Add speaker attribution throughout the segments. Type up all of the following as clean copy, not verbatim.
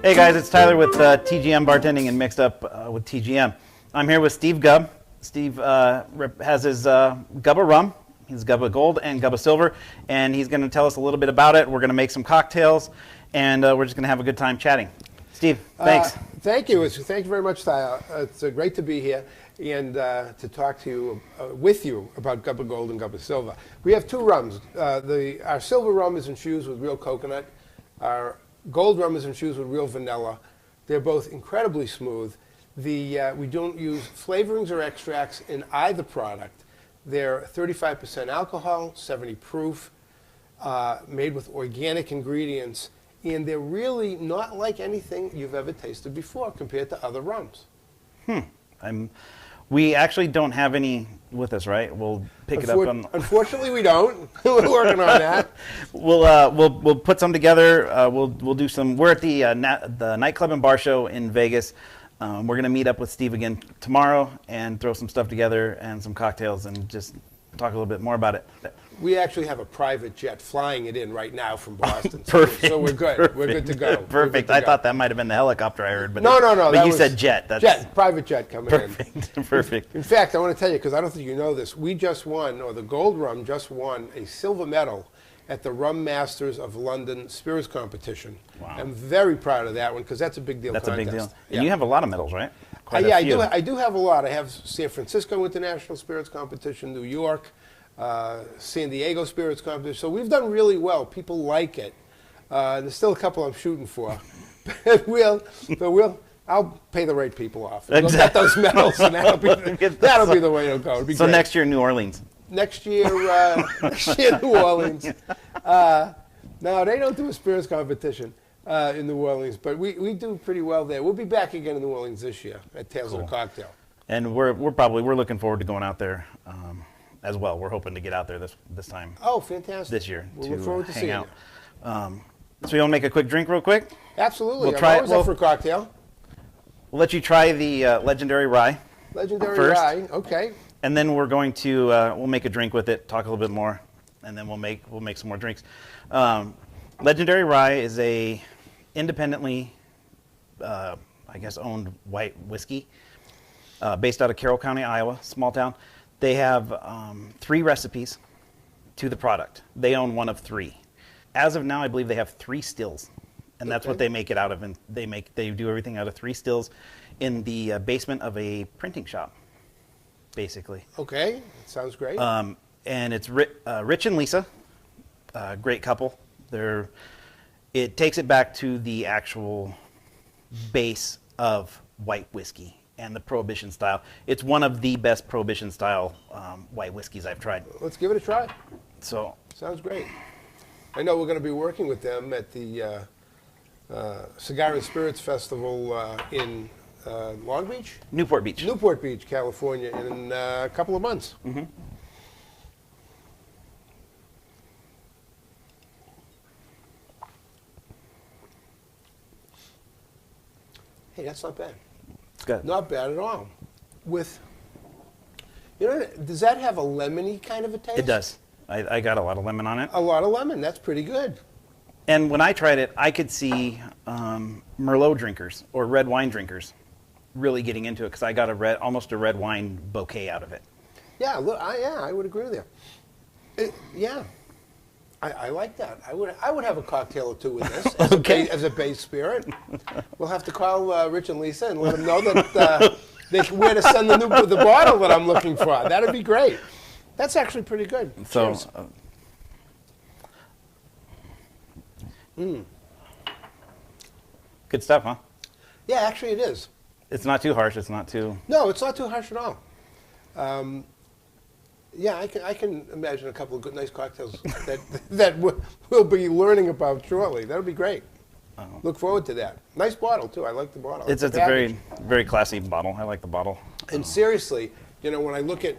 Speaker 1: Hey guys, it's Tyler with TGM Bartending and Mixed Up with TGM. I'm here with Steve Gubb. Steve has his Gubba Rum, his Gubba Gold and Gubba Silver, and he's going to tell us a little bit about it. We're going to make some cocktails, and we're just going to have a good time chatting. Steve, thanks.
Speaker 2: Thank you. Thank you very much, Tyler. It's great to be here and to talk to you, with you about Gubba Gold and Gubba Silver. We have two rums. Our silver rum is infused with real coconut. Our gold rum is infused with real vanilla. They're both incredibly smooth. We don't use flavorings or extracts in either product. They're 35% alcohol, 70 proof, made with organic ingredients, and they're really not like anything you've ever tasted before compared to other rums.
Speaker 1: We actually don't have any with us, right? We'll pick it up on.
Speaker 2: Unfortunately, we don't. We're working on that.
Speaker 1: We'll put some together. We'll do some. We're at the Nightclub and Bar Show in Vegas. We're going to meet up with Steve again tomorrow and throw some stuff together and some cocktails and just talk a little bit more about it.
Speaker 2: We actually have a private jet flying it in right now from Boston.
Speaker 1: Perfect.
Speaker 2: So we're good.
Speaker 1: Perfect.
Speaker 2: We're good to go.
Speaker 1: Perfect. I thought that might have been the helicopter I heard, but
Speaker 2: no.
Speaker 1: But you said jet. That's
Speaker 2: jet. Private jet coming
Speaker 1: perfect.
Speaker 2: in.
Speaker 1: Perfect.
Speaker 2: In fact, I want to tell you, because I don't think you know this, we just won, or the Gold Rum just won, a silver medal at the Rum Masters of London Spirits Competition.
Speaker 1: Wow.
Speaker 2: I'm very proud of that one because that's a big deal.
Speaker 1: That's
Speaker 2: contest.
Speaker 1: A big deal.
Speaker 2: Yeah.
Speaker 1: And you have a lot of medals, right?
Speaker 2: Yeah, I do have a lot. I have San Francisco International Spirits Competition, New York, San Diego Spirits Competition. So we've done really well. People like it. There's still a couple I'm shooting for. I'll pay the right people off. We'll get those medals, and that'll be the way it'll go. It'll be
Speaker 1: so
Speaker 2: great.
Speaker 1: next year, New Orleans.
Speaker 2: Next year, New Orleans. No, they don't do a spirits competition in New Orleans, but we do pretty well there. We'll be back again in New Orleans this year at Tales of the Cocktail.
Speaker 1: And we're looking forward to going out there as well. We're hoping to get out there this time.
Speaker 2: Oh, fantastic!
Speaker 1: This year
Speaker 2: we'll
Speaker 1: to
Speaker 2: look forward to
Speaker 1: hang
Speaker 2: seeing
Speaker 1: out.
Speaker 2: you.
Speaker 1: So you want to make a quick drink real quick?
Speaker 2: Absolutely.
Speaker 1: We'll try
Speaker 2: I'm always up for a cocktail.
Speaker 1: We'll let you try the legendary rye.
Speaker 2: Legendary
Speaker 1: first.
Speaker 2: rye. Okay.
Speaker 1: And then we're going to we'll make a drink with it, talk a little bit more, and then we'll make some more drinks. Legendary Rye is a independently, owned white whiskey based out of Carroll County, Iowa, small town. They have 3 recipes to the product. They own one of 3. As of now, I believe they have 3 stills, and that's what they make it out of. And they do everything out of 3 stills in the basement of a printing shop, basically.
Speaker 2: Okay, sounds great.
Speaker 1: And it's Rich and Lisa, great couple. It takes it back to the actual base of white whiskey and the Prohibition style. It's one of the best Prohibition style white whiskeys I've tried.
Speaker 2: Let's give it a try.
Speaker 1: So
Speaker 2: sounds great. I know we're going to be working with them at the Cigar and Spirits Festival in Long Beach?
Speaker 1: Newport Beach.
Speaker 2: Newport Beach, California, in a couple of months.
Speaker 1: Mm-hmm.
Speaker 2: Hey, that's not bad.
Speaker 1: It's good.
Speaker 2: Not bad at all. Does that have a lemony kind of a taste?
Speaker 1: It does. I got a lot of lemon on it.
Speaker 2: A lot of lemon. That's pretty good.
Speaker 1: And when I tried it, I could see Merlot drinkers or red wine drinkers really getting into it because I got almost a red wine bouquet out of it.
Speaker 2: Yeah, look, I would agree with you. I like that. I would have a cocktail or two with this as a base spirit. We'll have to call Rich and Lisa and let them know that where to send the bottle that I'm looking for. That'd be great. That's actually pretty good.
Speaker 1: So, good stuff, huh?
Speaker 2: Yeah, actually it is.
Speaker 1: It's not too harsh. It's not too.
Speaker 2: No, it's not too harsh at all. Yeah, I can imagine a couple of good, nice cocktails that we'll be learning about shortly. That'll be great. Look forward to that. Nice bottle too. I like the bottle.
Speaker 1: It's a very, very classy bottle. I like the bottle.
Speaker 2: And seriously, when I look at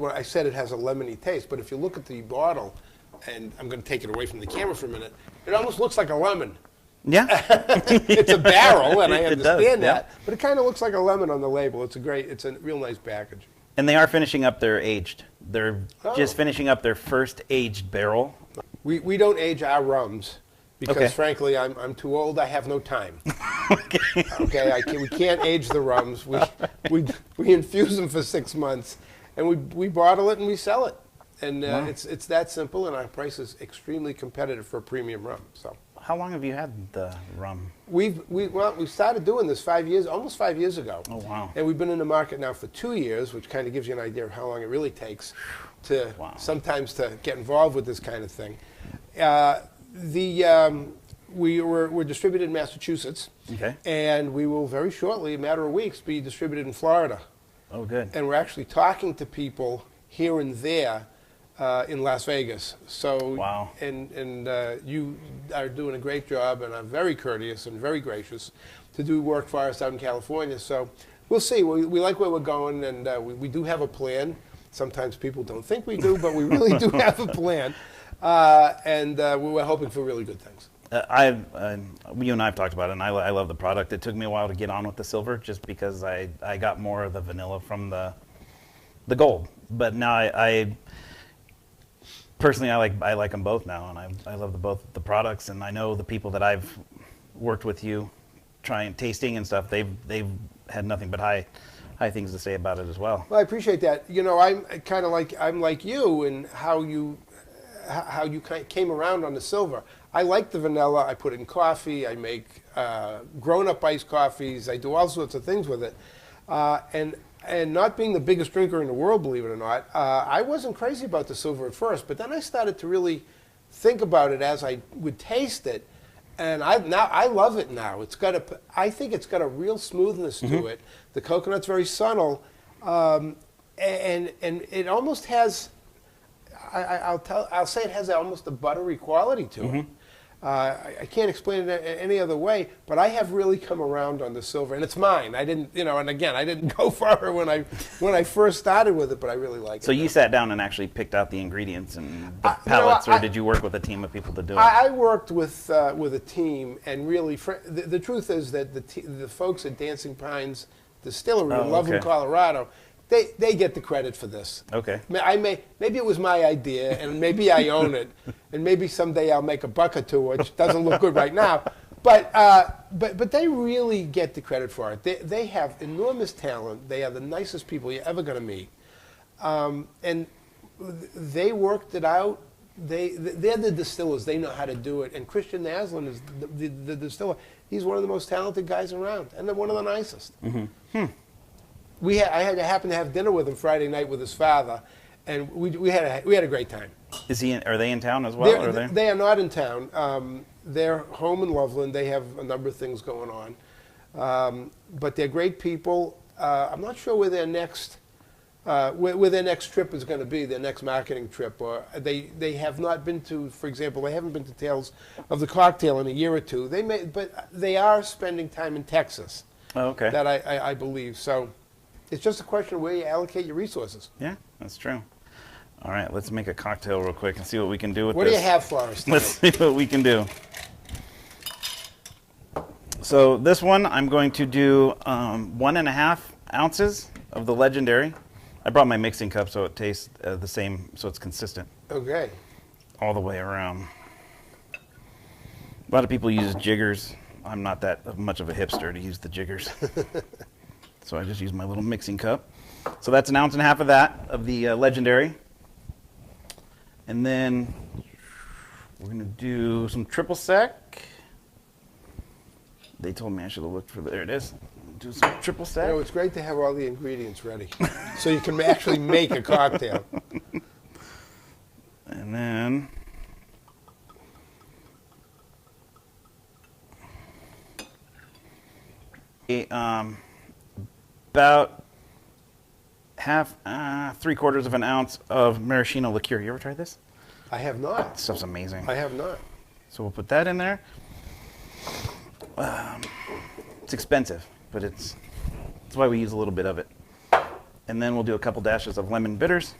Speaker 2: what I said, it has a lemony taste. But if you look at the bottle, and I'm going to take it away from the camera for a minute, it almost looks like a lemon.
Speaker 1: Yeah.
Speaker 2: It's a barrel, and I
Speaker 1: It
Speaker 2: understand
Speaker 1: does,
Speaker 2: that.
Speaker 1: yeah.
Speaker 2: But it kind of looks like a lemon on the label. It's a real nice package.
Speaker 1: And they are finishing up their aged. They're just finishing up their first aged barrel.
Speaker 2: We don't age our rums because,
Speaker 1: Okay.
Speaker 2: frankly, I'm too old. I have no time. Okay, we can't age the rums. We infuse them for 6 months, and we bottle it and we sell it. And
Speaker 1: Wow.
Speaker 2: it's that simple, and our price is extremely competitive for a premium rum. So
Speaker 1: How long have you had the rum?
Speaker 2: we started doing this 5 years, almost 5 years ago.
Speaker 1: Oh, wow.
Speaker 2: And we've been in the market now for 2 years, which kind of gives you an idea of how long it really takes to
Speaker 1: Wow.
Speaker 2: sometimes to get involved with this kind of thing. We're distributed in Massachusetts,
Speaker 1: Okay.
Speaker 2: and we will very shortly, a matter of weeks, be distributed in Florida.
Speaker 1: Oh, good.
Speaker 2: And we're actually talking to people here and there in Las Vegas. So,
Speaker 1: Wow.
Speaker 2: and you are doing a great job, and are very courteous and very gracious to do work for us out in California. So we'll see. We like where we're going, and we do have a plan. Sometimes people don't think we do, but we really do have a plan. And we're hoping for really good things.
Speaker 1: You and I have talked about it, and I love the product. It took me a while to get on with the silver, just because I got more of the vanilla from the gold. But now I personally I like them both now, and I love both the products. And I know the people that I've worked with you, trying tasting and stuff, they've had nothing but high things to say about it as well.
Speaker 2: Well, I appreciate that. You know, I'm like you in how you came around on the silver. I like the vanilla. I put it in coffee. I make grown-up iced coffees. I do all sorts of things with it. And not being the biggest drinker in the world, believe it or not, I wasn't crazy about the silver at first. But then I started to really think about it as I would taste it, and I love it now. I think it's got a real smoothness to it. The coconut's very subtle, and it almost has. I'll say it has almost a buttery quality to it. I can't explain it any other way, but I have really come around on the silver, and it's mine. I didn't, and again, I didn't go far when I first started with it, but I really like it.
Speaker 1: So you sat down and actually picked out the ingredients and the palettes, or did you work with a team of people to do it?
Speaker 2: I worked with a team, and really, the truth is that the folks at Dancing Pines Distillery in Loveland, Colorado, they get the credit for this.
Speaker 1: Okay.
Speaker 2: Maybe it was my idea, and maybe I own it, and maybe someday I'll make a buck or two, which doesn't look good right now. But they really get the credit for it. They have enormous talent. They are the nicest people you're ever going to meet, and they worked it out. They're the distillers. They know how to do it. And Christian Naslin is the distiller. He's one of the most talented guys around, and they're one of the nicest. I happen to have dinner with him Friday night with his father, and we had a great time.
Speaker 1: Are they in town as well?
Speaker 2: They are not in town. They're home in Loveland. They have a number of things going on, but they're great people. I'm not sure where their next trip is going to be. Their next marketing trip, or they have not been to. For example, they haven't been to Tales of the Cocktail in a year or two. But they are spending time in Texas.
Speaker 1: Oh, okay.
Speaker 2: That I believe so. It's just a question of where you allocate your resources.
Speaker 1: Yeah, that's true. All right, let's make a cocktail real quick and see what we can do with this.
Speaker 2: What do you have for us tonight?
Speaker 1: Let's see what we can do. So this one, I'm going to do 1.5 ounces of the Legendary. I brought my mixing cup so it tastes the same, so it's consistent.
Speaker 2: Okay.
Speaker 1: All the way around. A lot of people use jiggers. I'm not that much of a hipster to use the jiggers. So I just use my little mixing cup. So that's 1.5 ounces of that, of the Legendary. And then we're going to do some triple sec. They told me I should have looked for there it is. Do some triple sec.
Speaker 2: It's great to have all the ingredients ready, so you can actually make a cocktail.
Speaker 1: And then about half, 3/4 of an ounce of maraschino liqueur. You ever tried this?
Speaker 2: I have not.
Speaker 1: This stuff's amazing.
Speaker 2: I have not.
Speaker 1: So we'll put that in there. It's expensive, but that's why we use a little bit of it. And then we'll do a couple dashes of lemon bitters.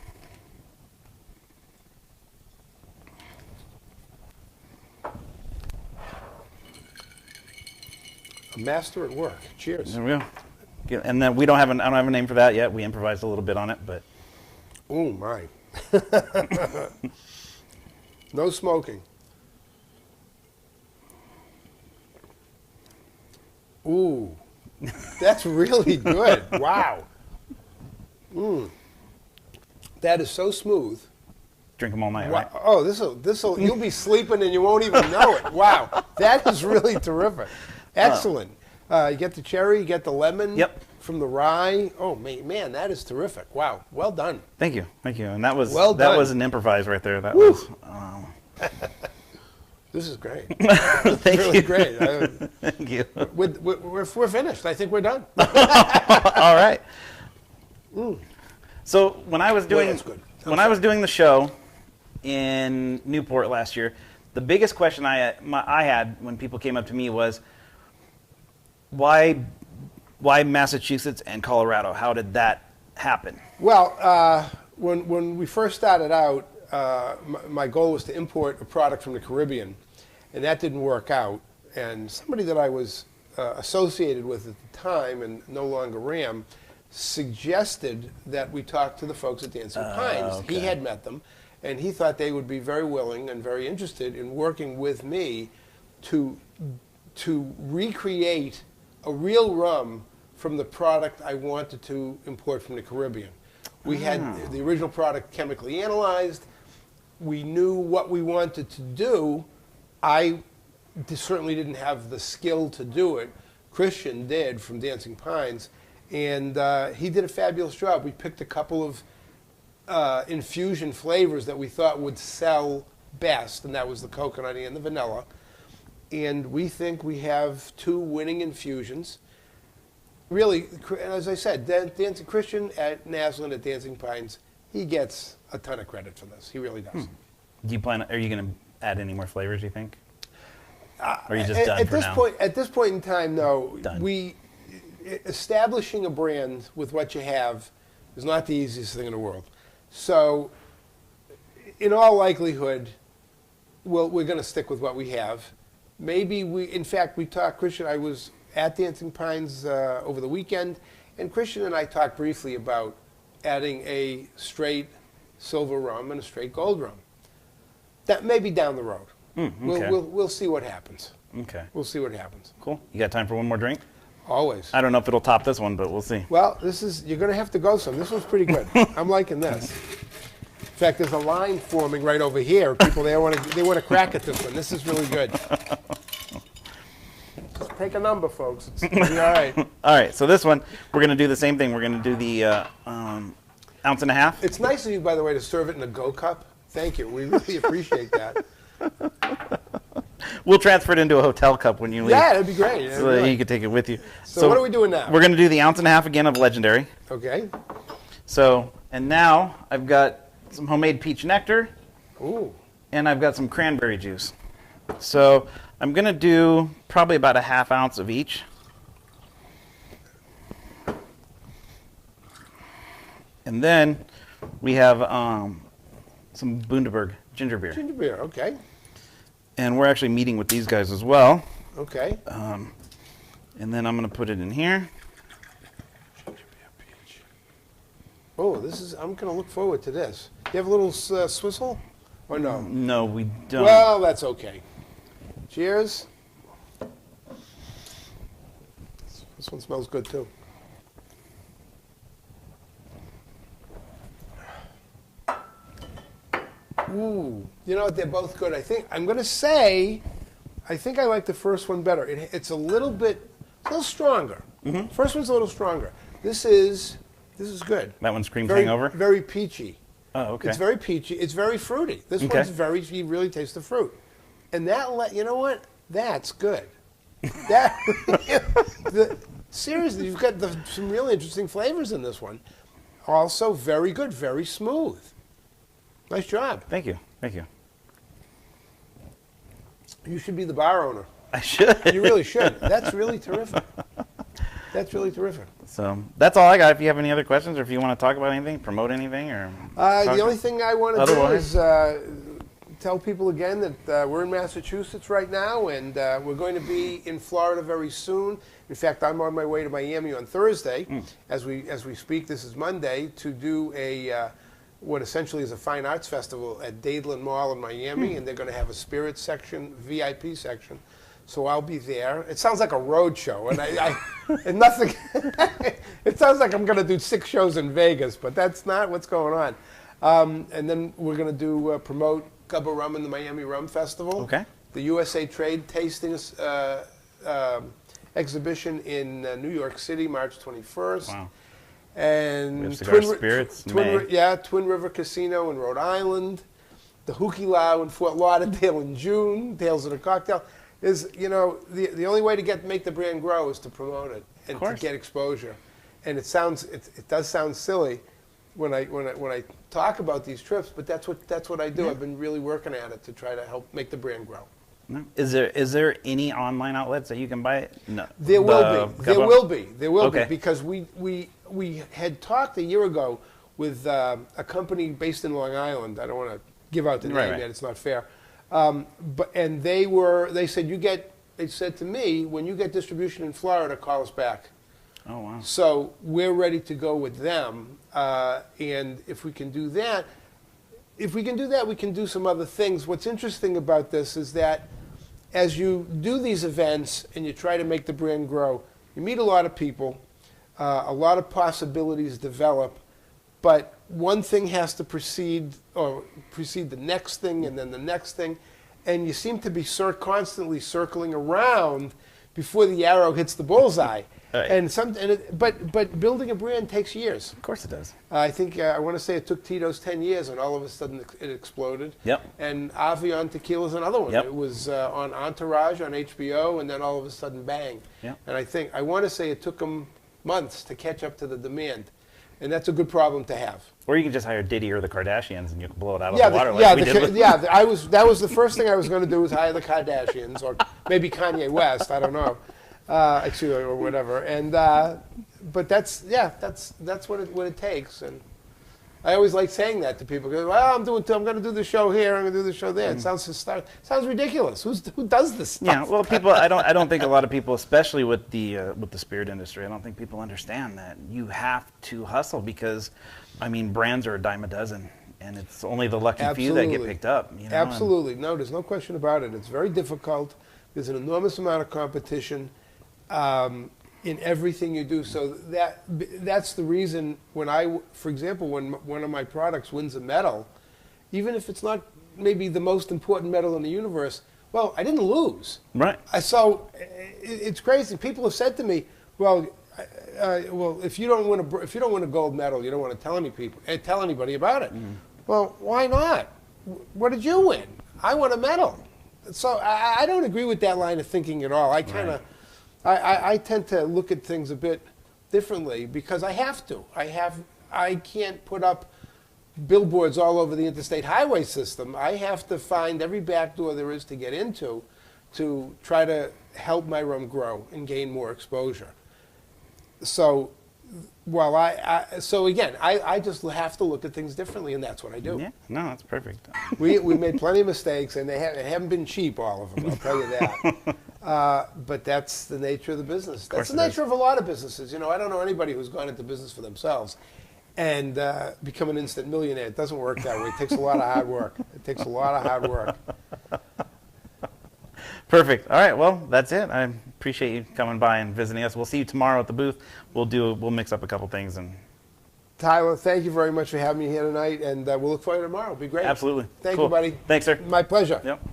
Speaker 2: A master at work. Cheers.
Speaker 1: There we go. And then I don't have a name for that yet. We improvised a little bit on it, but.
Speaker 2: Oh my. No smoking. Ooh, that's really good. Wow. That is so smooth.
Speaker 1: Drink them all night,
Speaker 2: Wow.
Speaker 1: right?
Speaker 2: Oh, this'll. You'll be sleeping and you won't even know it. Wow, that is really terrific. Excellent. You get the cherry, you get the lemon.
Speaker 1: Yep.
Speaker 2: From the rye. Oh man, that is terrific. Wow, well done.
Speaker 1: Thank you. And that was
Speaker 2: done.
Speaker 1: was an improvise right there. That
Speaker 2: Woo.
Speaker 1: was.
Speaker 2: This is great.
Speaker 1: Thank
Speaker 2: really
Speaker 1: you.
Speaker 2: great.
Speaker 1: Thank you.
Speaker 2: We're finished. I think we're done.
Speaker 1: All right. So when I was doing
Speaker 2: that's good.
Speaker 1: I was doing the show in Newport last year, the biggest question I had when people came up to me was, why Massachusetts and Colorado? How did that happen?
Speaker 2: Well, when we first started out, my goal was to import a product from the Caribbean, and that didn't work out. And somebody that I was associated with at the time and no longer am suggested that we talk to the folks at Dancing Pines.
Speaker 1: Okay.
Speaker 2: He had met them, and he thought they would be very willing and very interested in working with me to recreate a real rum from the product I wanted to import from the Caribbean. We had the original product chemically analyzed. We knew what we wanted to do. I certainly didn't have the skill to do it. Christian did from Dancing Pines, and he did a fabulous job. We picked a couple of infusion flavors that we thought would sell best, and that was the coconutty and the vanilla. And we think we have two winning infusions. Really, as I said, Dancing Christian at Naslin at Dancing Pines, he gets a ton of credit for this. He really does.
Speaker 1: Are you going to add any more flavors, do you think? Or are you just done for now?
Speaker 2: At this point in time, no.
Speaker 1: Done.
Speaker 2: Establishing a brand with what you have is not the easiest thing in the world. So, in all likelihood, we're going to stick with what we have. Maybe in fact, we talked, Christian, I was at Dancing Pines over the weekend, and Christian and I talked briefly about adding a straight silver rum and a straight gold rum. That may be down the road.
Speaker 1: Okay.
Speaker 2: We'll see what happens.
Speaker 1: Okay.
Speaker 2: We'll see what happens.
Speaker 1: Cool. You got time for one more drink?
Speaker 2: Always.
Speaker 1: I don't know if it'll top this one, but we'll see.
Speaker 2: Well, you're going to have to go some. This one's pretty good. I'm liking this. In fact, there's a line forming right over here. People, they want to crack at this one. This is really good. Just take a number, folks. It'll be all right.
Speaker 1: All right. So this one, we're going to do the same thing. We're going to do the ounce and a half.
Speaker 2: It's nice of you, by the way, to serve it in a Go cup. Thank you. We really appreciate that.
Speaker 1: We'll transfer it into a hotel cup when you leave.
Speaker 2: Yeah, that'd be great.
Speaker 1: So you can take it with you.
Speaker 2: So what are we doing now?
Speaker 1: We're going to do the ounce and a half again of Legendary.
Speaker 2: Okay.
Speaker 1: So, and now I've got some homemade peach nectar.
Speaker 2: Ooh.
Speaker 1: And I've got some cranberry juice. So I'm going to do probably about a half ounce of each. And then we have some Bundaberg ginger beer.
Speaker 2: Ginger beer, okay.
Speaker 1: And we're actually meeting with these guys as well.
Speaker 2: Okay.
Speaker 1: And then I'm going to put it in here.
Speaker 2: Oh, I'm going to look forward to this. Do you have a little swizzle? Or no?
Speaker 1: No, we don't.
Speaker 2: Well, that's okay. Cheers. This one smells good, too. Ooh. You know what? They're both good. I'm going to say, I think I like the first one better. It's a little stronger. Mm-hmm. First one's a little stronger. This is good.
Speaker 1: That one's cream hangover?
Speaker 2: Very peachy.
Speaker 1: Oh, okay.
Speaker 2: It's very peachy. It's very fruity. This one's you really taste the fruit. And you know what? That's good. Seriously, you've got some really interesting flavors in this one. Also very good, very smooth. Nice job.
Speaker 1: Thank you. Thank you.
Speaker 2: You should be the bar owner.
Speaker 1: I should.
Speaker 2: You really should. That's really terrific. That's really terrific.
Speaker 1: So that's all I got. If you have any other questions or if you want to talk about anything, promote anything, or
Speaker 2: the only thing I want to do is tell people again that we're in Massachusetts right now, and we're going to be in Florida very soon. In fact, I'm on my way to Miami on Thursday, as we speak. This is Monday, to do what essentially is a fine arts festival at Dadeland Mall in Miami, and they're going to have a spirits section, VIP section. so I'll be there. It sounds like a road show, and and nothing. It sounds like I'm going to do 6 shows in Vegas, but that's not what's going on. And then we're going to do promote Gubba Rum and the Miami Rum Festival.
Speaker 1: Okay.
Speaker 2: The USA Trade Tasting exhibition in New York City, March 21st.
Speaker 1: Wow.
Speaker 2: And
Speaker 1: We have Cigar Spirits, May.
Speaker 2: Twin River Casino in Rhode Island. The Hookie Lounge in Fort Lauderdale in June. Tales of the Cocktail. Is, you know, the only way to make the brand grow is to promote it and to get exposure. And it does sound silly when I talk about these trips, but that's what I do. Yeah. I've been really working at it to try to help make the brand grow.
Speaker 1: No. Is there any online outlets that you can buy it? No.
Speaker 2: There will be
Speaker 1: Okay.
Speaker 2: because we had talked a year ago with a company based in Long Island. I don't want to give out the name yet; it's not fair. They said to me, when you get distribution in Florida, call us back.
Speaker 1: Oh wow!
Speaker 2: So we're ready to go with them, and if we can do that, we can do some other things. What's interesting about this is that as you do these events and you try to make the brand grow, you meet a lot of people, a lot of possibilities develop, but one thing has to precede the next thing and then the next thing, and you seem to be constantly circling around before the arrow hits the bullseye. Right. But building a brand takes years.
Speaker 1: Of course it does.
Speaker 2: I think I want to say it took Tito's 10 years, and all of a sudden it exploded.
Speaker 1: Yep.
Speaker 2: And Avion Tequila is another one.
Speaker 1: Yep.
Speaker 2: It was on Entourage on HBO, and then all of a sudden, bang.
Speaker 1: Yep.
Speaker 2: And I want to say it took them months to catch up to the demand, and that's a good problem to have.
Speaker 1: Or you can just hire Diddy or the Kardashians, and you can blow it out of the water like we did.
Speaker 2: That was the first thing I was going to do was hire the Kardashians, or maybe Kanye West. I don't know. Actually, or whatever, and but that's what it takes, and I always like saying that to people. Because, well, I'm going to do the show here, I'm going to do the show there. It sounds ridiculous. Who does this stuff?
Speaker 1: Yeah, well, people. I don't think a lot of people, especially with the spirit industry, I don't think people understand that you have to hustle because, I mean, brands are a dime a dozen, and it's only the lucky few that get picked up. You know?
Speaker 2: Absolutely, no, there's no question about it. It's very difficult. There's an enormous amount of competition. In everything you do, so that's the reason for example, when one of my products wins a medal, even if it's not maybe the most important medal in the universe, well, I didn't lose.
Speaker 1: Right.
Speaker 2: So it's crazy. People have said to me, well, if you don't win a gold medal, you don't want to tell anybody about it. Mm-hmm. Well, why not? What did you win? I won a medal. So I don't agree with that line of thinking at all. I tend to look at things a bit differently because I have to. I can't put up billboards all over the interstate highway system. I have to find every back door there is to get into to try to help my rum grow and gain more exposure. So, I just have to look at things differently, and that's what I do.
Speaker 1: Yeah, no, that's perfect.
Speaker 2: We made plenty of mistakes, and they haven't been cheap, all of them, I'll tell you that. But that's the nature of the business. That's the nature of a lot of businesses. You know, I don't know anybody who's gone into business for themselves and become an instant millionaire. It doesn't work that way. It takes a lot of hard work.
Speaker 1: Perfect. All right. Well, that's it. I appreciate you coming by and visiting us. We'll see you tomorrow at the booth. We'll mix up a couple things. And
Speaker 2: Tyler, thank you very much for having me here tonight, and we'll look forward to tomorrow. It'll be great.
Speaker 1: Absolutely.
Speaker 2: Thank you, buddy.
Speaker 1: Thanks, sir.
Speaker 2: My pleasure.
Speaker 1: Yep.